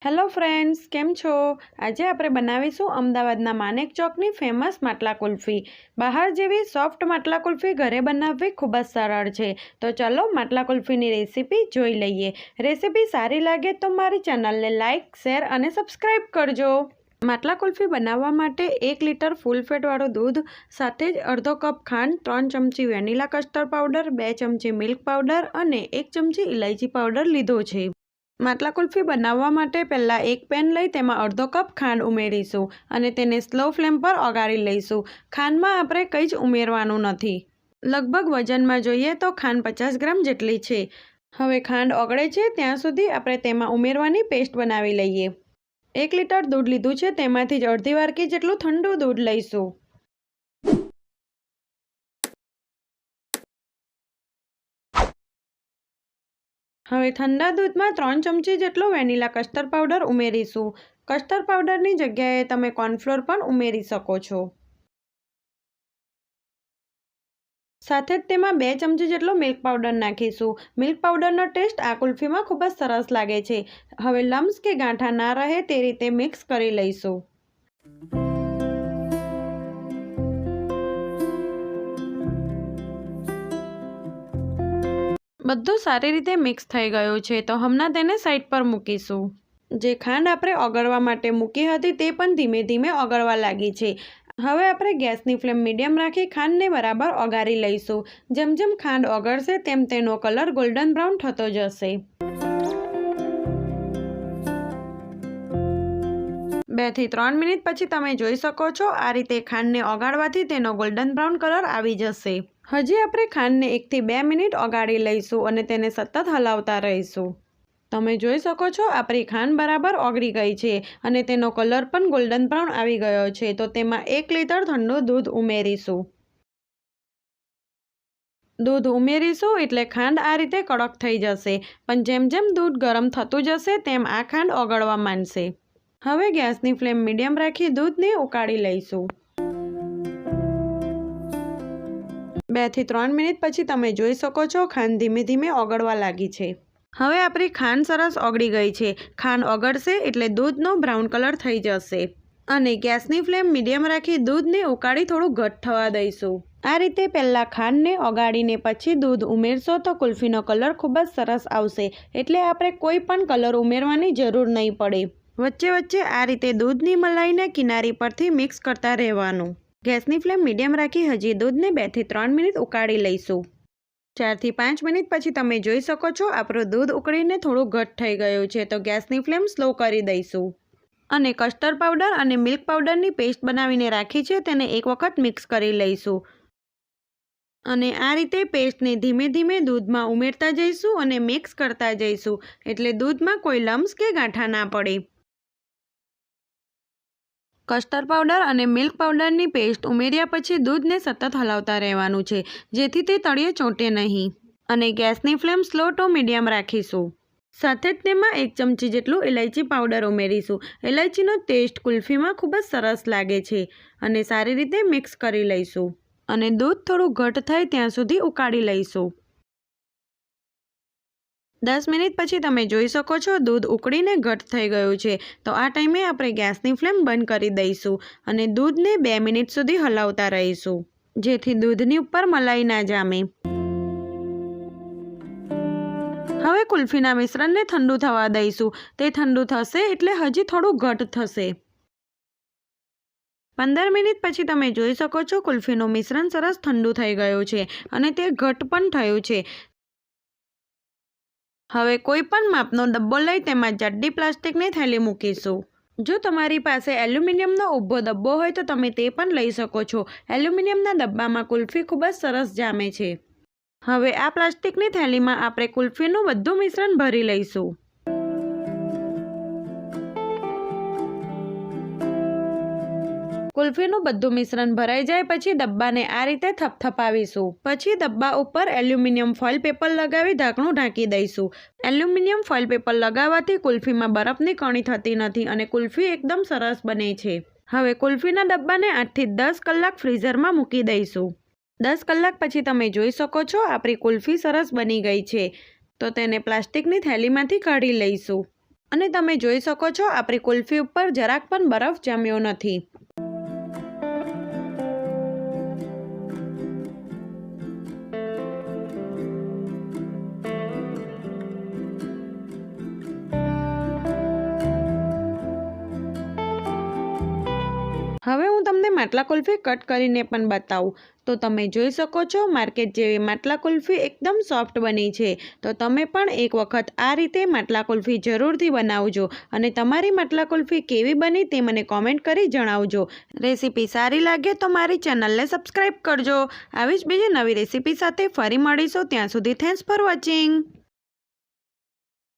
Hello friends, કેમ છો? આજે આપણે બનાવીશું અમદાવાદના માનેક ચોકની ફેમસ માટલા કુલ્ફી. બહાર જેવી સોફ્ટ માટલા કુલ્ફી ઘરે બનાવવી ખૂબ જ સરળ છે. તો ચલો માટલા કુલ્ફીની રેસીપી જોઈ લઈએ. રેસીપી સારી લાગે તો મારી ચેનલને લાઇક, શેર અને સબસ્ક્રાઈબ કરજો. માટલા કુલ્ફી બનાવવા માટે 1 લીટર ફૂલ ફેટવાળું દૂધ સાથે જ અડધો કપ ખાંડ, 3 ચમચી વેનીલા કસ્ટર્ડ પાવડર, 2 ચમચી મિલ્ક પાવડર અને 1 ચમચી ઇલાયચી પાવડર લીધો છે. માટલા કુલ્ફી બનાવવા માટે પહેલાં એક પેન લઈ તેમાં અડધો કપ ખાંડ ઉમેરીશું અને તેને સ્લો ફ્લેમ પર ઓગાળી લઈશું. ખાંડમાં આપણે કંઈ જ ઉમેરવાનું નથી. લગભગ વજનમાં જોઈએ તો ખાંડ 50 ગ્રામ જેટલી છે. હવે ખાંડ ઓગળે છે ત્યાં સુધી આપણે તેમાં ઉમેરવાની પેસ્ટ બનાવી લઈએ. 1 લીટર દૂધ લીધું છે, તેમાંથી જ અડધી વાટકી જેટલું ઠંડુ દૂધ લઈશું. હવે ઠંડા દૂધમાં 3 ચમચી જેટલો વેનીલા કસ્ટર્ડ પાવડર ઉમેરીશું. કસ્ટર્ડ પાવડરની જગ્યાએ તમે કોર્નફ્લોર પણ ઉમેરી શકો છો. સાથે જ તેમાં 2 ચમચી જેટલો મિલ્ક પાવડર નાખીશું. મિલ્ક પાવડરનો ટેસ્ટ આ કુલ્ફીમાં ખૂબ જ સરસ લાગે છે. હવે લમ્સ કે ગાંઠા ના રહે તે રીતે મિક્સ કરી લઈશું. બધું સારી રીતે મિક્સ થઈ ગયું છે, તો હમણાં તેને સાઈડ પર મૂકીશું. જે ખાંડ આપણે ઓગળવા માટે મૂકી હતી તે પણ ધીમે ધીમે ઓગળવા લાગી છે. હવે આપણે ગેસની ફ્લેમ મીડિયમ રાખી ખાંડને બરાબર ઓગાળી લઈશું. જેમ જેમ ખાંડ ઓગળશે તેમ તેનો કલર ગોલ્ડન બ્રાઉન થતો જશે. 2 થી 3 મિનિટ પછી તમે જોઈ શકો છો આ રીતે ખાંડને ઓગાળવાથી તેનો ગોલ્ડન બ્રાઉન કલર આવી જશે. હજી આપણે ખાંડને 1 થી 2 મિનિટ ઓગાળી લઈશું અને તેને સતત હલાવતા રહીશું. તમે જોઈ શકો છો આપણી ખાંડ બરાબર ઓગળી ગઈ છે અને તેનો કલર પણ ગોલ્ડન બ્રાઉન આવી ગયો છે. તો તેમાં 1 લીટર ઠંડુ દૂધ ઉમેરીશું. દૂધ ઉમેરીશું એટલે ખાંડ આ રીતે કડક થઈ જશે, પણ જેમ જેમ દૂધ ગરમ થતું જશે તેમ આ ખાંડ ઓગળવા માંડશે. હવે ગેસની ફ્લેમ મીડિયમ રાખી દૂધને ઉકાળી લઈશું. 2 થી 3 મિનિટ પછી તમે જોઈ શકો છો ખાંડ ધીમે ધીમે ઓગળવા લાગી છે. હવે આપણી ખાંડ સરસ ઓગળી ગઈ છે. ખાંડ ઓગળશે એટલે દૂધનો બ્રાઉન કલર થઈ જશે અને ગેસની ફ્લેમ મીડિયમ રાખી દૂધને ઉકાળી થોડું ઘટ્ટ થવા દઈશું. આ રીતે પહેલાં ખાંડને ઓગાળીને પછી દૂધ ઉમેરશો તો કુલ્ફીનો કલર ખૂબ જ સરસ આવશે. એટલે આપણે કોઈ પણ કલર ઉમેરવાની જરૂર નહીં પડે. વચ્ચે વચ્ચે આ રીતે દૂધની મલાઈને કિનારી પરથી મિક્સ કરતા રહેવાનું. ગેસની ફ્લેમ મીડિયમ રાખી હજી દૂધને 2 થી 3 મિનિટ ઉકાળી લઈશું. 4 થી 5 મિનિટ પછી તમે જોઈ શકો છો આપણું દૂધ ઉકળીને થોડું ઘટ્ટ થઈ ગયું છે. તો ગેસની ફ્લેમ સ્લો કરી દઈશું અને કસ્ટર્ડ પાવડર અને મિલ્ક પાવડરની પેસ્ટ બનાવીને રાખી છે તેને એક વખત મિક્સ કરી લઈશું. અને આ રીતે પેસ્ટને ધીમે ધીમે દૂધમાં ઉમેરતા જઈશું અને મિક્સ કરતા જઈશું એટલે દૂધમાં કોઈ લમ્સ કે ગાંઠા ના પડે. કસ્ટર્ડ પાવડર અને મિલ્ક પાવડરની પેસ્ટ ઉમેર્યા પછી દૂધને સતત હલાવતા રહેવાનું છે, જેથી તે તળિયે ચોંટે નહીં. અને ગેસની ફ્લેમ સ્લો ટુ મીડિયમ રાખીશું. સાથે જ તેમાં 1 ચમચી જેટલું ઇલાયચી પાવડર ઉમેરીશું. ઇલાયચીનો ટેસ્ટ કુલ્ફીમાં ખૂબ જ સરસ લાગે છે અને સારી રીતે મિક્સ કરી લઈશું અને દૂધ થોડું ઘટ્ટ થાય ત્યાં સુધી ઉકાળી લઈશું. 10 મિનિટ પછી તમે જોઈ શકો છો દૂધ ઉકળીને ઘટ્ટ થઈ ગયું છે. તો આ ટાઈમે આપણે ગેસની ફ્લેમ બંધ કરી દઈશું અને દૂધને 2 મિનિટ સુધી હલાવતા રહીશું, જેથી દૂધની ઉપર મલાઈ ના જામે. હવે કુલ્ફીના મિશ્રણને ઠંડુ થવા દઈશું. તે ઠંડુ થશે એટલે હજી થોડું ઘટ્ટ થશે. 15 મિનિટ પછી તમે જોઈ શકો છો કુલ્ફીનું મિશ્રણ સરસ ઠંડુ થઈ ગયું છે અને તે ઘટ્ટ પણ થયું છે. હવે કોઈ પણ માપનો ડબ્બો લઈ તેમાં જાડી પ્લાસ્ટિકની થેલી મૂકીશું. જો તમારી પાસે એલ્યુમિનિયમનો ઊભો ડબ્બો હોય તો તમે તે પણ લઈ શકો છો. એલ્યુમિનિયમના ડબ્બામાં કુલ્ફી ખૂબ જ સરસ જામે છે. હવે આ પ્લાસ્ટિકની થેલીમાં આપણે કુલ્ફીનું બધું મિશ્રણ ભરી લઈશું. કુલ્ફીનું બધું મિશ્રણ ભરાઈ જાય પછી ડબ્બાને આ રીતે થપથપાવીશું. પછી ડબ્બા ઉપર એલ્યુમિનિયમ ફોઇલ પેપર લગાવી ઢાંકણું ઢાંકી દઈશું. એલ્યુમિનિયમ ફોઇલ પેપર લગાવવાથી કુલ્ફીમાં બરફની કણી થતી નથી અને કુલ્ફી એકદમ સરસ બને છે. હવે કુલ્ફીના ડબ્બાને 8 થી 10 કલાક ફ્રીઝરમાં મૂકી દઈશું. 10 કલાક પછી તમે જોઈ શકો છો આપણી કુલ્ફી સરસ બની ગઈ છે. તો તેને પ્લાસ્ટિકની થેલીમાંથી કાઢી લઈશું. અને તમે જોઈ શકો છો આપણી કુલ્ફી ઉપર જરાક પણ બરફ જામ્યો નથી. હવે હું તમને માટલા કુલ્ફી કટ કરીને પણ બતાવું. તો તમે જોઈ શકો છો માર્કેટ જેવી માટલા કુલ્ફી એકદમ સોફ્ટ બની છે. તો તમે પણ એક વખત આ રીતે માટલા કુલ્ફી જરૂરથી બનાવજો અને તમારી માટલા કુલ્ફી કેવી બની તે મને કોમેન્ટ કરી જણાવજો. રેસીપી સારી લાગે તો મારી ચેનલને સબસ્ક્રાઈબ કરજો. આવી જ બીજી નવી રેસીપી સાથે ફરી મળીશું. ત્યાં સુધી થેન્ક્સ ફોર વોચિંગ.